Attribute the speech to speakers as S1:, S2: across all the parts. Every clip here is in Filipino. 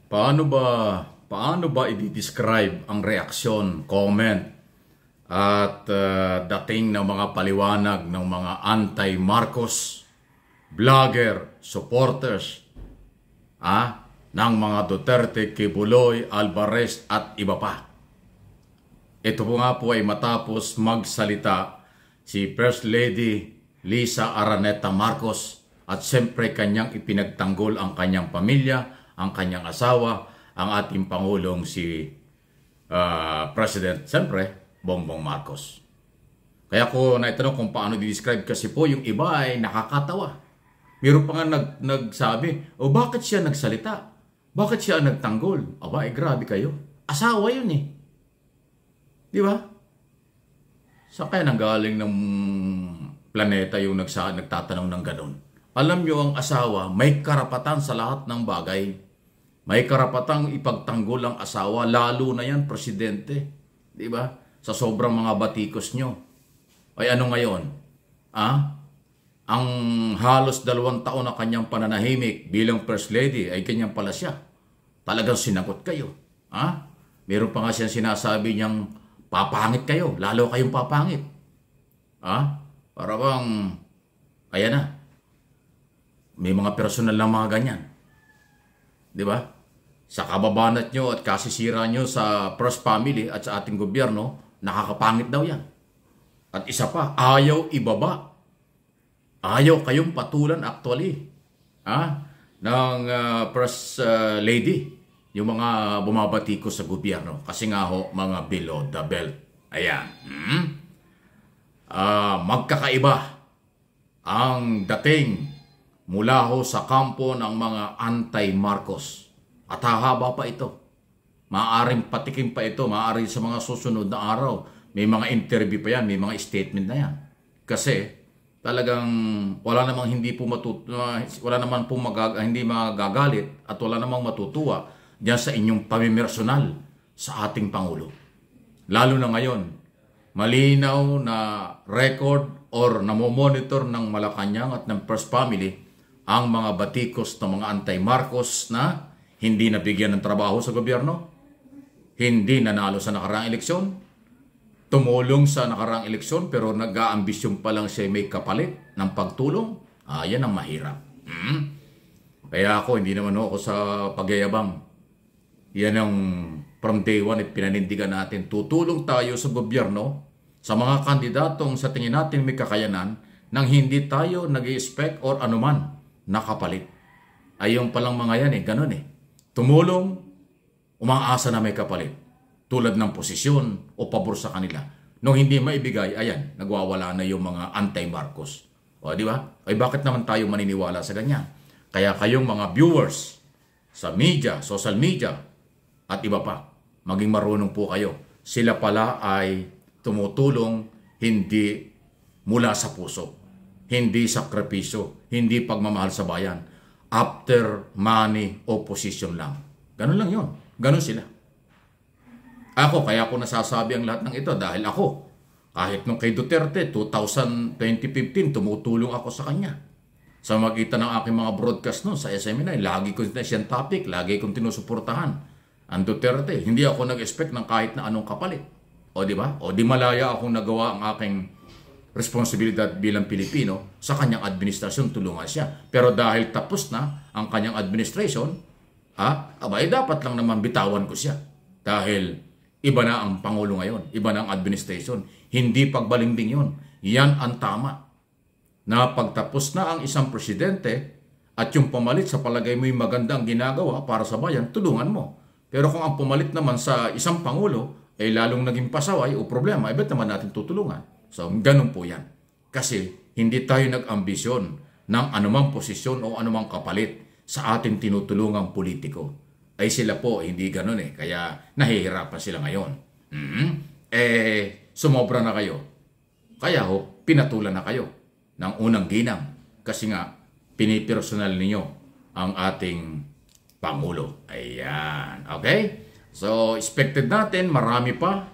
S1: Paano ba i-describe ang reaksyon, comment at dating ng mga paliwanag ng mga anti-Marcos vlogger, supporters ng mga Duterte, Kibuloy, Alvarez at iba pa? Ito po nga po ay matapos magsalita si First Lady Lisa Araneta Marcos at siyempre kanyang ipinagtanggol ang kanyang pamilya, ang kanyang asawa, ang ating Pangulong si President, siyempre, Bongbong Marcos. Kaya ko naitanong kung paano di-describe kasi po yung iba ay nakakatawa. Meron pa nga nagsabi, bakit siya nagsalita? Bakit siya nagtanggol? Aba, grabe kayo. Asawa yun eh. Di ba? Saan kaya nanggaling ng planeta yung nagtatanong ng ganun? Alam nyo, ang asawa may karapatan sa lahat ng bagay. May karapatang ipagtanggol ang asawa, lalo na yan, presidente. Di ba? Sa sobrang mga batikos nyo. Ay ano ngayon? Ang halos 2 taon na kanyang pananahimik bilang First Lady ay ganyan pala siya. Talagang sinagot kayo. Meron pa nga siyang sinasabi niyang papangit kayo, lalo kayong papangit. Para bang, ayan na. May mga personal na mga ganyan. Di ba? Sa kababanat nyo at kasisira nyo sa First Family at sa ating gobyerno, nakakapangit daw yan. At isa pa, ayaw ibaba. Ayaw kayong patulan actually. Ng First Lady. Yung mga bumabati ko sa gobyerno. Kasi nga ho, mga below the belt. Ayan. Magkakaiba ang dating mula ho sa kampo ng mga anti-Marcos. At hahaba pa ito. Maaaring patikim pa ito. Maaaring sa mga susunod na araw. May mga interview pa yan. May mga statement na yan. Kasi talagang wala namang hindi magagalit at wala namang matutuwa diyan sa inyong pamimersonal sa ating Pangulo. Lalo na ngayon, malinaw na record or namomonitor ng Malacanang at ng First Family ang mga batikos ng mga anti-Marcos na hindi nabigyan ng trabaho sa gobyerno, hindi nanalo sa nakaraang eleksyon, tumulong sa nakaraang eleksyon pero nag-aambisyon pa lang siya may kapalit ng pagtulong. Yan ang mahirap. Kaya ako, hindi naman ako sa pagyayabang. Yan ang from day one pinanindigan natin. Tutulong tayo sa gobyerno, sa mga kandidatong sa tingin natin may kakayanan nang hindi tayo nag-i-expect or anuman nakapalit. Ayun palang mga yan ganun Tumulong, umaasa na may kapalit. Tulad ng posisyon o pabor sa kanila. Nung hindi maibigay, ayan, nagwawala na yung mga anti-Marcos. Di ba? Ay bakit naman tayo maniniwala sa ganyan? Kaya kayong mga viewers sa media, social media, at iba pa, maging marunong po kayo. Sila pala ay tumutulong hindi mula sa puso, hindi sakripisyo, hindi pagmamahal sa bayan, after money o position lang. Ganun lang yun. Ganun sila. Kaya ako nasasabi ang lahat ng ito dahil ako, kahit nung kay Duterte, 2015, tumutulong ako sa kanya. Sa magitan ng aking mga broadcast noon sa SMNI, lagi ko siyang topic, lagi kong tinusuportahan. Ang Duterte, hindi ako nag-expect ng kahit na anong kapalit. Di ba? Di malaya akong nagawa ang aking responsibilidad bilang Pilipino sa kanyang administrasyon, tulungan siya. Pero dahil tapos na ang kanyang administration, dapat lang naman bitawan ko siya. Dahil iba na ang Pangulo ngayon, iba na ang administration. Hindi pagbalingbing yun. Yan ang tama. Na pagtapos na ang isang presidente at yung pumalit sa palagay mo yung magandang ginagawa para sa bayan, tulungan mo. Pero kung ang pumalit naman sa isang Pangulo, lalong naging pasaway o problema, ba't naman natin tutulungan? So, ganun po yan. Kasi hindi tayo nag-ambisyon ng anumang posisyon o anumang kapalit sa ating tinutulungang politiko. Ay sila po, hindi ganun Kaya nahihirapan sila ngayon. Sumobra na kayo. Kaya pinatulan na kayo ng unang ginang. Kasi nga, pinipersonal ninyo ang ating Pangulo. Ayan. Okay? So, expected natin marami pa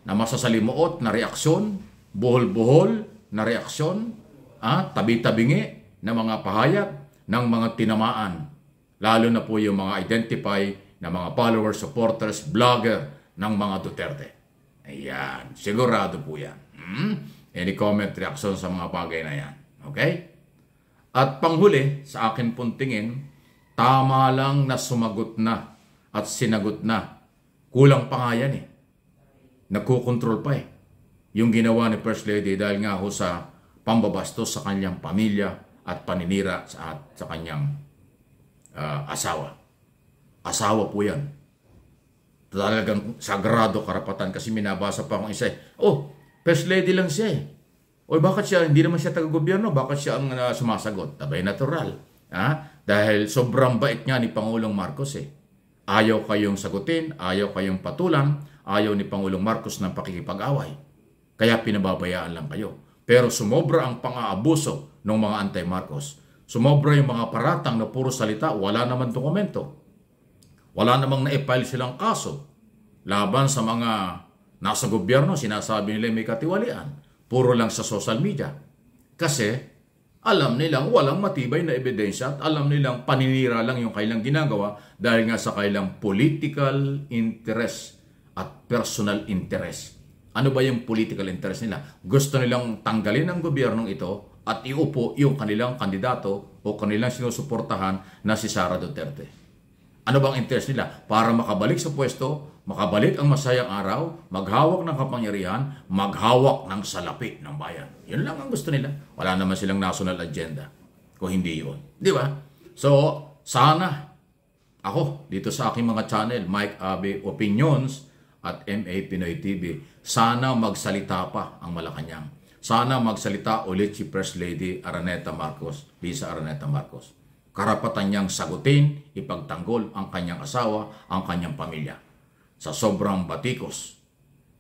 S1: na masasalimuot na reaksyon, buhol-buhol na reaksyon, tabi-tabingi na mga pahayag ng mga tinamaan. Lalo na po yung mga identify ng mga followers, supporters, vlogger ng mga Duterte. Ayan, sigurado po yan. Any comment, reaction sa mga bagay na yan? Okay? At panghuli, sa akin pong tingin, tama lang na sumagot na at sinagot na. Kulang pa nga yan eh. Nagkukontrol pa eh. Yung ginawa ni First Lady dahil nga ho sa pambabastos sa kanyang pamilya at paninira sa kanyang asawa. Asawa po yan. Talagang sagrado karapatan kasi minabasa pa akong isa eh. Oh, First Lady lang siya eh. O bakit siya, hindi naman siya taga-gobyerno, bakit siya ang sumasagot? Tabay natural. Dahil sobrang bait nga ni Pangulong Marcos eh. Ayaw kayong sagutin, ayaw kayong patulan, ayaw ni Pangulong Marcos ng pakikipag-away. Kaya pinababayaan lang kayo. Pero sumobra ang pang-aabuso ng mga anti-Marcos. Sumobra yung mga paratang na puro salita, wala naman dokumento. Wala namang na-file silang kaso. Laban sa mga nasa gobyerno, sinasabi nila may katiwalian. Puro lang sa social media. Kasi alam nilang walang matibay na ebidensya at alam nilang paninira lang yung kailang ginagawa dahil nga sa kailang political interest at personal interest. Ano ba yung political interest nila? Gusto nilang tanggalin ang gobyernong ito at iupo yung kanilang kandidato o kanilang sinusuportahan na si Sara Duterte. Ano bang interest nila? Para makabalik sa pwesto, makabalik ang masayang araw, maghawak ng kapangyarihan, maghawak ng salapi ng bayan. Yun lang ang gusto nila. Wala naman silang national agenda. Kung hindi yun. Di ba? So, sana ako, dito sa aking mga channel, Mike Abe Opinions at MA Pinoy TV, sana magsalita pa ang Malacanang. Sana magsalita ulit si First Lady Araneta Marcos, Lisa Araneta Marcos. Karapatan niyang sagutin, ipagtanggol ang kanyang asawa, ang kanyang pamilya. Sa sobrang batikos,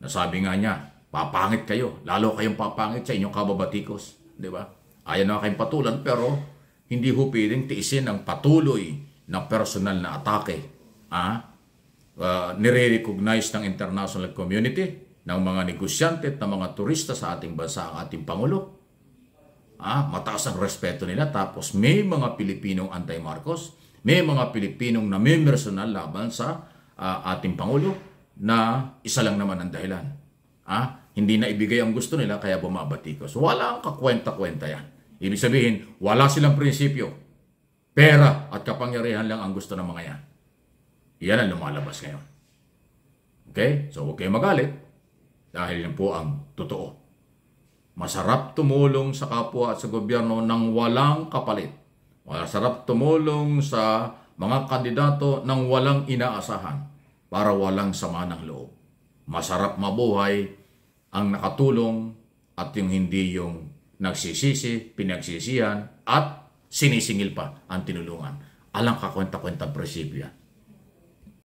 S1: nasabi nga niya, papangit kayo, lalo kayong papangit sa inyong kababatikos. Di ba? Ayaw na kayong patulan, pero hindi ho pwedeng tiisin ang patuloy na personal na atake. Nire-recognize ng international community, ng mga negosyante at ng mga turista sa ating bansa ang ating Pangulo. Mataas ang respeto nila, tapos may mga Pilipinong anti-Marcos, may mga Pilipinong namimersonal laban sa ating Pangulo na isa lang naman ang dahilan. Hindi na ibigay ang gusto nila kaya bumabatikos. Wala ang kakwenta-kwenta yan. Ibig sabihin, wala silang prinsipyo. Pera at kapangyarihan lang ang gusto ng mga yan. Yan ang lumalabas ngayon. Okay? So huwag kayong magalit dahil yan po ang totoo. Masarap tumulong sa kapwa at sa gobyerno ng walang kapalit. Masarap tumulong sa mga kandidato ng walang inaasahan para walang sama ng loob. Masarap mabuhay ang nakatulong at yung hindi yung nagsisisi, pinagsisihan at sinisingil pa ang tinulungan. Alang kakwenta-kwentang prinsipyo yan.